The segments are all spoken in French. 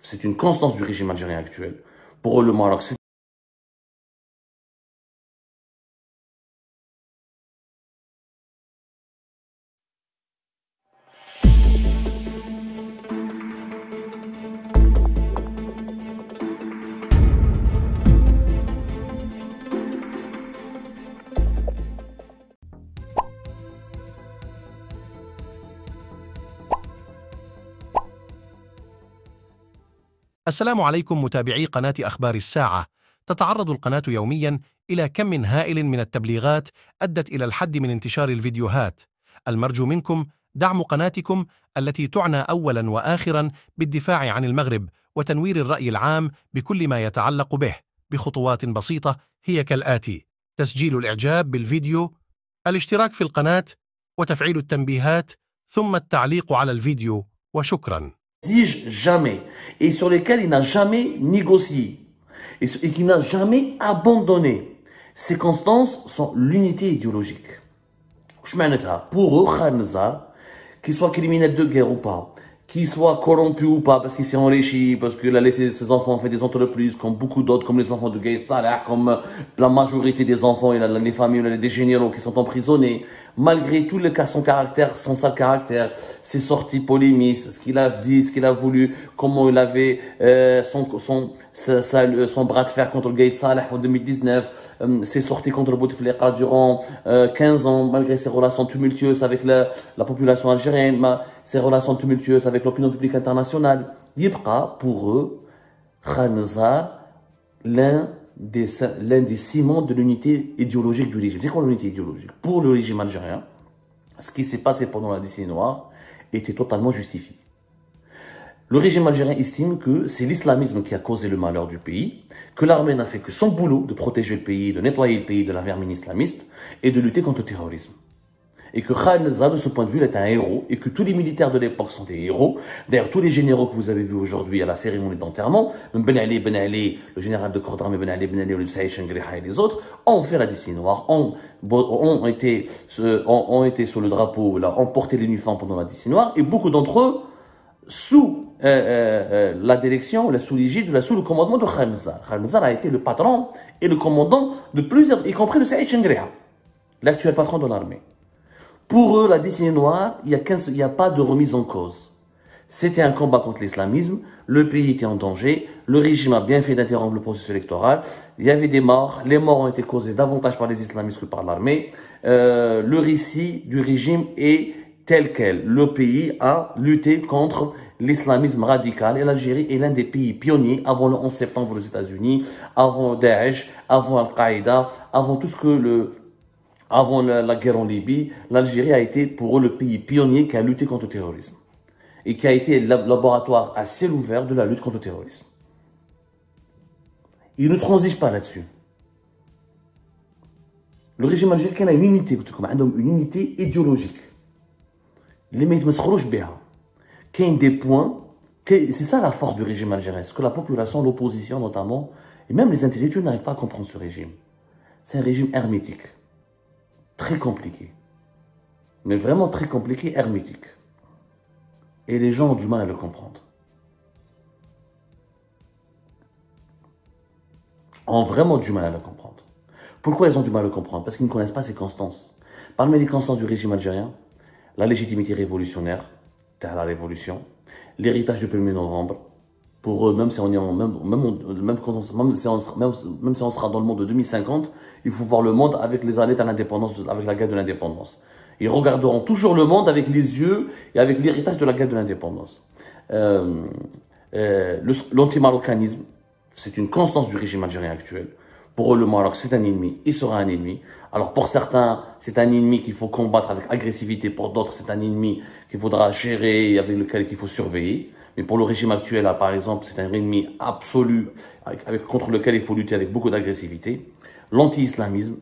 c'est une constance du régime algérien actuel. Pour eux, le Maroc, c'est... السلام عليكم متابعي قناة أخبار الساعة. تتعرض القناة يومياً إلى كم هائل من التبليغات أدت إلى الحد من انتشار الفيديوهات. المرجو منكم دعم قناتكم التي تعنى أولاً وآخراً بالدفاع عن المغرب وتنوير الرأي العام بكل ما يتعلق به بخطوات بسيطة هي كالآتي: تسجيل الإعجاب بالفيديو، الاشتراك في القناة، وتفعيل التنبيهات، ثم التعليق على الفيديو، وشكراً. jamais, et sur lesquels il n'a jamais négocié, et qu'il n'a jamais abandonné. Ces constances sont l'unité idéologique. Pour eux, Khan Nizar, qu'il soit criminel de guerre ou pas, qu'il soit corrompu ou pas, parce qu'il s'est enrichi, parce qu'il a laissé ses enfants faire des entreprises, comme beaucoup d'autres, comme les enfants de Gaïd Salah, comme la majorité des enfants, il a les familles, il a des généraux qui sont emprisonnés. Malgré tout le cas, son caractère, son sale caractère, ses sorties polémistes, ce qu'il a dit, ce qu'il a voulu, comment il avait son bras de fer contre le Gaïd Salah en 2019, ses sorties contre le Bouteflika durant 15 ans, malgré ses relations tumultueuses avec la population algérienne, ses relations tumultueuses avec l'opinion publique internationale. Yibqa, pour eux, Khan Nizar, l'un des ciments de l'unité idéologique du régime. C'est quoi l'unité idéologique? Pour le régime algérien, ce qui s'est passé pendant la décennie noire était totalement justifié. Le régime algérien estime que c'est l'islamisme qui a causé le malheur du pays, que l'armée n'a fait que son boulot de protéger le pays, de nettoyer le pays de la vermine islamiste et de lutter contre le terrorisme. Et que Khan Nizar, de ce point de vue, est un héros, et que tous les militaires de l'époque sont des héros. D'ailleurs, tous les généraux que vous avez vus aujourd'hui à la cérémonie d'enterrement, Ben Ali, le général de corps d'armée Ben Ali, le Saïd Chengriha et les autres, ont fait la décennie noire, ont été sous le drapeau, là, ont porté l'uniforme pendant la décennie noire, et beaucoup d'entre eux, sous la direction, sous l'égide, sous le commandement de Khan Nizar. Khan Nizar a été le patron et le commandant de plusieurs, y compris le Saïd Chengriha, l'actuel patron de l'armée. Pour eux, la décennie noire, il n'y a pas de remise en cause. C'était un combat contre l'islamisme, le pays était en danger, le régime a bien fait d'interrompre le processus électoral, il y avait des morts, les morts ont été causées davantage par les islamistes que par l'armée. Le récit du régime est tel quel. Le pays a lutté contre l'islamisme radical et l'Algérie est l'un des pays pionniers avant le 11 septembre aux États-Unis, avant Daesh, avant Al-Qaïda, avant tout ce que avant la guerre en Libye, l'Algérie a été pour eux le pays pionnier qui a lutté contre le terrorisme et qui a été le laboratoire à ciel ouvert de la lutte contre le terrorisme. Ils ne transigent pas là-dessus. Le régime algérien a une unité, une unité idéologique. Les mecs ne se relâchent pas. Il y a des points, c'est ça la force du régime algérien, c'est que la population, l'opposition notamment, et même les intellectuels n'arrivent pas à comprendre ce régime. C'est un régime hermétique. Très compliqué, mais vraiment très compliqué, hermétique. Et les gens ont du mal à le comprendre. Ont vraiment du mal à le comprendre. Pourquoi ils ont du mal à le comprendre? Parce qu'ils ne connaissent pas ces constances. Parmi les constances du régime algérien, la légitimité révolutionnaire, c'est la révolution, l'héritage du 1er novembre. Pour eux, même si on sera dans le monde de 2050, il faut voir le monde avec les années à l'indépendance, avec la guerre de l'indépendance. Ils regarderont toujours le monde avec les yeux et avec l'héritage de la guerre de l'indépendance. L'anti-marocanisme, c'est une constance du régime algérien actuel. Pour eux, le Maroc, c'est un ennemi, il sera un ennemi. Alors pour certains, c'est un ennemi qu'il faut combattre avec agressivité. Pour d'autres, c'est un ennemi qu'il faudra gérer et avec lequel il faut surveiller. Mais pour le régime actuel, là, par exemple, c'est un ennemi absolu contre lequel il faut lutter avec beaucoup d'agressivité. L'anti-islamisme,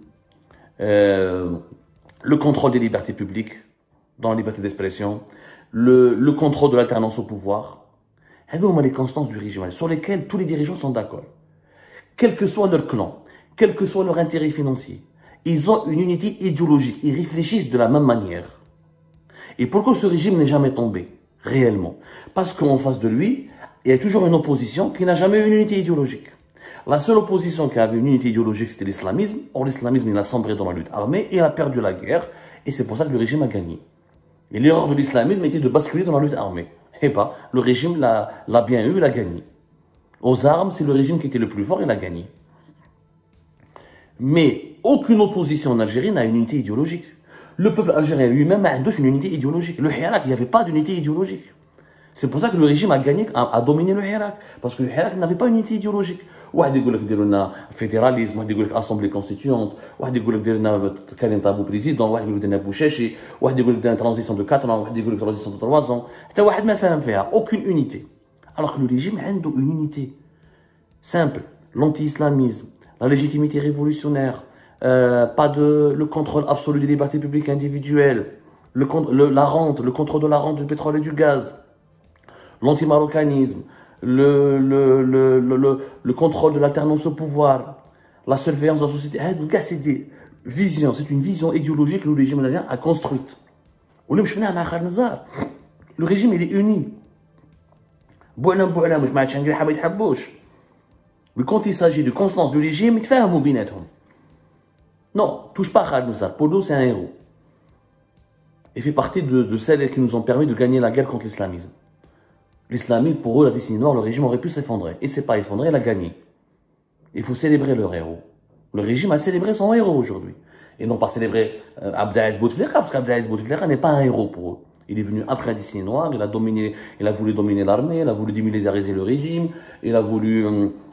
le contrôle des libertés publiques, dans la liberté d'expression, le contrôle de l'alternance au pouvoir. Et donc, les constances du régime sur lesquelles tous les dirigeants sont d'accord. Quel que soit leur clan, quel que soit leur intérêt financier, ils ont une unité idéologique, ils réfléchissent de la même manière. Et pourquoi ce régime n'est jamais tombé? Réellement. Parce qu'en face de lui, il y a toujours une opposition qui n'a jamais eu une unité idéologique. La seule opposition qui avait une unité idéologique, c'était l'islamisme. Or, l'islamisme, il a sombré dans la lutte armée, il a perdu la guerre, et c'est pour ça que le régime a gagné. Et l'erreur de l'islamisme était de basculer dans la lutte armée. Eh bien, le régime l'a bien eu, il a gagné. Aux armes, c'est le régime qui était le plus fort, il a gagné. Mais aucune opposition en Algérie n'a une unité idéologique. Le peuple algérien lui-même a une unité idéologique. Le Hirak, il n'y avait pas d'unité idéologique. C'est pour ça que le régime a gagné, a dominé le Hirak. Parce que le Hirak n'avait pas une unité idéologique. واحد يقول لك ديروا لنا فيدراليزم، واحد يقول لك اسامبلي كونستيتيونت، واحد يقول لك دير لنا كلمه تاع بريزيدون، واحد يقول لك دير لنا بوشاشي، واحد يقول لك دير ترانزيسيون دو 4 ans، واحد يقول لك ترانزيسيون دو 3 ans، حتى واحد ما فاهم فيها. aucune unité. Alors que le régime عنده une unité simple, l'anti-islamisme, la légitimité révolutionnaire, pas de le contrôle absolu des libertés publiques individuelles, la rente, le contrôle de la rente du pétrole et du gaz, l'anti-marocanisme, le contrôle de l'alternance au pouvoir, la surveillance de la société. Le gars, c'est des visions, c'est une vision idéologique que le régime algérien a construite. Le régime, il est uni. Mais quand il s'agit de constance du régime, il te fait un mot binaire. Non, touche pas Khaled Nazar. Pour nous, c'est un héros. Il fait partie de celles qui nous ont permis de gagner la guerre contre l'islamisme. L'islamisme, pour eux, la décennie noire, le régime aurait pu s'effondrer. Il ne s'est pas effondré, il a gagné. Il faut célébrer leur héros. Le régime a célébré son héros aujourd'hui. Et non pas célébrer Abdelaziz Bouteflika, parce qu'Abdelaziz Bouteflika n'est pas un héros pour eux. Il est venu après la décennie noire, il a voulu dominer l'armée, il a voulu démilitariser le régime, il a voulu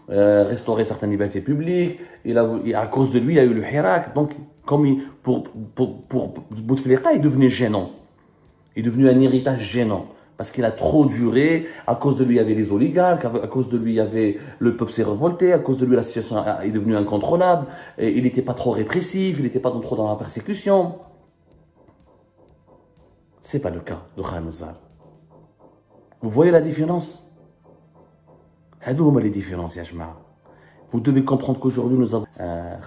restaurer certaines libertés publiques, et à cause de lui, il y a eu le Hirak. Donc, pour Bouteflika, il est devenu gênant. Il est devenu un héritage gênant. Parce qu'il a trop duré, à cause de lui, il y avait les oligarques, à cause de lui, il y avait le peuple s'est révolté, à cause de lui, la situation est devenue incontrôlable, et il n'était pas trop répressif, il n'était pas trop dans la persécution. Ce n'est pas le cas de Khaled Nazar. Vous voyez la différence? Les différences, ya jama'a. Vous devez comprendre qu'aujourd'hui, nous avons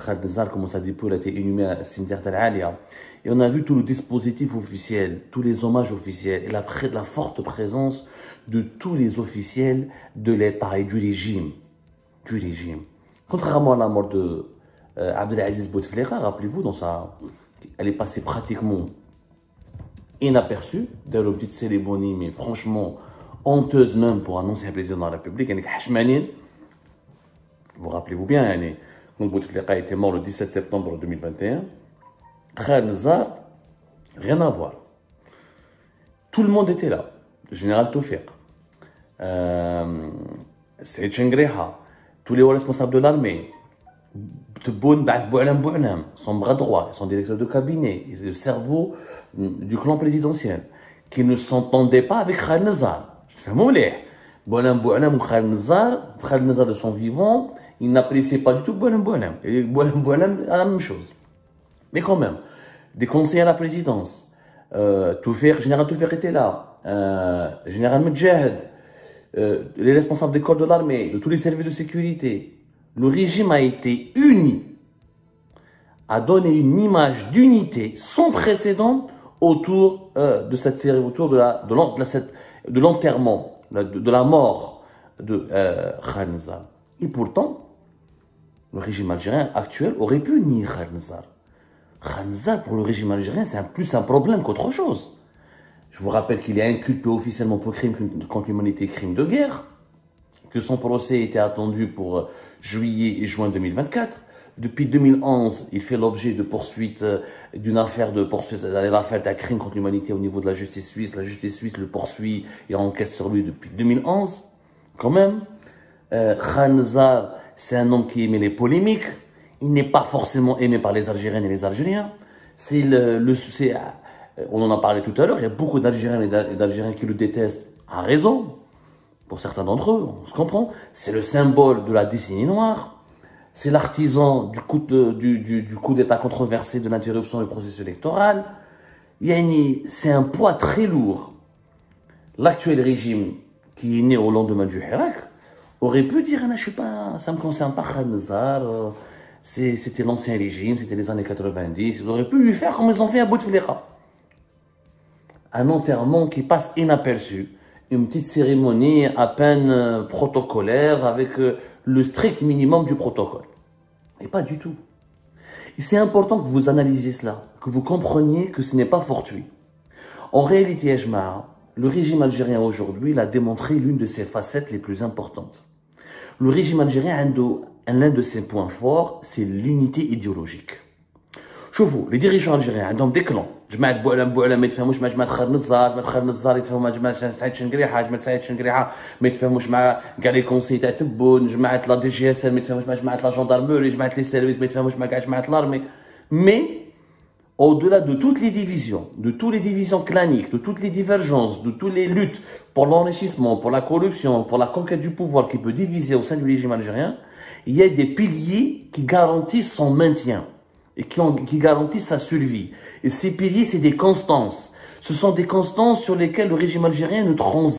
Khaled Nazar, comme on s'est dit, il a été inhumé à cimetière Tel Alia. Et on a vu tout le dispositif officiel, tous les hommages officiels, et la forte présence de tous les officiels de l'État et du régime. Contrairement à la mort de Abdelaziz Bouteflika, rappelez-vous, elle est passée pratiquement inaperçue, dans une petite cérémonie, mais franchement honteuse même pour un ancien président de la République. Vous rappelez-vous bien, quand Bouteflika était mort le 17 septembre 2021, Khaled Nazar, rien à voir. Tout le monde était là. Le général Toufiq, Saïd Chengreha, tous les hauts responsables de l'armée, son bras droit, son directeur de cabinet, le cerveau du clan présidentiel, qui ne s'entendait pas avec Khaled Nazar. Je fais mon lait. Khaled Nazar de son vivant, il n'appréciait pas du tout Boualem. Et Boualem, la même chose. Mais quand même, des conseillers à la présidence, général Toufiq était là, général Medjahed, les responsables des corps de l'armée, de tous les services de sécurité. Le régime a été uni, a donné une image d'unité sans précédent autour de cette série, autour de l'enterrement, de la mort de Khaled Nazar. Et pourtant, le régime algérien actuel aurait pu nier Khaled Nazar. Khaled Nazar, pour le régime algérien, c'est plus un problème qu'autre chose. Je vous rappelle qu'il est inculpé officiellement pour crime contre l'humanité, crime de guerre, que son procès était attendu pour juillet et juin 2024. Depuis 2011, il fait l'objet de poursuites, d'une affaire d'un crime contre l'humanité au niveau de la justice suisse. La justice suisse le poursuit et enquête sur lui depuis 2011. Quand même, Khaled Nazar, c'est un homme qui aimait les polémiques. Il n'est pas forcément aimé par les Algériennes et les Algériens. On en a parlé tout à l'heure, il y a beaucoup d'Algériens et d'Algériens qui le détestent à raison. Pour certains d'entre eux, on se comprend. C'est le symbole de la décennie noire. C'est l'artisan du coup d'État controversé de l'interruption du processus électoral. C'est un poids très lourd. L'actuel régime, qui est né au lendemain du Hirak, aurait pu dire, je sais pas, ça ne me concerne pas Khaled Nazar, c'était l'ancien régime, c'était les années 90, ils auraient pu lui faire comme ils ont fait à Bouteflika. Un enterrement qui passe inaperçu. une petite cérémonie à peine protocolaire avec le strict minimum du protocole. Et pas du tout. Et c'est important que vous analysiez cela, que vous compreniez que ce n'est pas fortuit. En réalité, le régime algérien aujourd'hui a démontré l'une de ses facettes les plus importantes. Le régime algérien, l'un de ses points forts, c'est l'unité idéologique. شوفوا les dirigeants algériens عندهم des clans. جماعة بوعلة ما يتفاهموش مع جماعة خير نزار، جماعة خير نزار يتفاهموا مع جماعة سعيد شنقريحة، جماعة سعيد شنقريحة ما يتفاهموش مع كاع لي كونسي تاع تبون، جماعة لا دي جي اس ما يتفاهموش مع جماعة لا جوندارموري، جماعة لي سيرفيس ما يتفاهموش مع كاع جماعة لارمي. Mais au-delà de toutes les divisions, de toutes les divisions claniques, de toutes les divergences, de toutes les luttes pour l'enrichissement, pour la corruption, pour la conquête du pouvoir qui peut diviser au sein du régime algérien, il y a des piliers qui garantissent son maintien et qui garantissent sa survie. Et ces piliers, c'est des constances. Ce sont des constances sur lesquelles le régime algérien ne transige